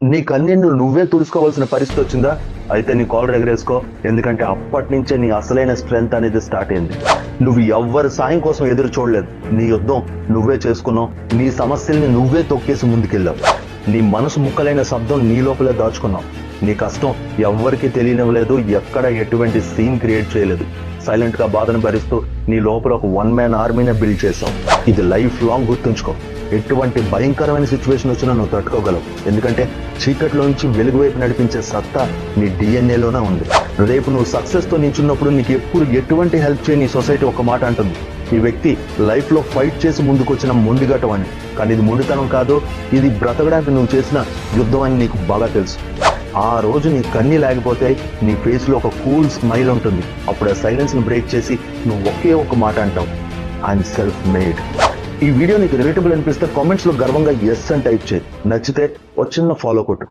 నీ కన్నీళ్లు నువ్వే తుడుచుకోవాల్సిన పరిస్థితి వచ్చిందా? అయితే నీ కాలర్ ఎగరేసుకో. ఎందుకంటే అప్పటి నుంచే నీ అసలైన స్ట్రెంగ్త్ అనేది స్టార్ట్ అయింది. నువ్వు ఎవ్వరి సాయం కోసం ఎదురు చూడలేదు. నీ యుద్ధం నువ్వే చేసుకున్నావు. నీ సమస్యల్ని నువ్వే తొక్కేసి ముందుకెళ్ళావు. నీ మనసు ముక్కలైన శబ్దం నీ లోపలే దాచుకున్నావు. నీ కష్టం ఎవ్వరికీ తెలియనివ్వలేదు. ఎక్కడ ఎటువంటి సీన్ క్రియేట్ చేయలేదు. సైలెంట్ గా బాధను భరిస్తూ నీ లోపల ఒక వన్ మ్యాన్ ఆర్మీనే బిల్డ్ చేసావు. ఇది లైఫ్ లాంగ్ గుర్తుంచుకో. ఎటువంటి భయంకరమైన సిచ్యువేషన్ వచ్చినా నువ్వు తట్టుకోగలవు. ఎందుకంటే చీకట్లో నుంచి వెలుగు వైపు నడిపించే సత్తా నీ డిఎన్ఏలోనే ఉంది. రేపు నువ్వు సక్సెస్ తో నించున్నప్పుడు నీకు ఎప్పుడు ఎటువంటి హెల్ప్ చేయని సొసైటీ ఒక మాట అంటుంది, ఈ వ్యక్తి లైఫ్ లో ఫైట్ చేసి ముందుకు వచ్చిన మొండిగటం అని. కానీ ఇది మొండితనం కాదు, ఇది బ్రతకడానికి నువ్వు చేసిన యుద్ధం అని నీకు బాగా తెలుసు. ఆ రోజు నీ కన్నీ లేకపోతే నీ ఫేస్ లో ఒక కూల్ స్మైల్ ఉంటుంది. అప్పుడు ఆ సైలెన్స్ ని బ్రేక్ చేసి నువ్వు ఒకే ఒక మాట అంటావు, ఐఎమ్ సెల్ఫ్ మేడ్. ఈ వీడియో నీకు రిలేటబుల్ అనిపిస్తే కామెంట్స్ లో గర్వంగా ఎస్ అని టైప్ చేయి. నచ్చితే ఒక చిన్న ఫాలో కొట్టు.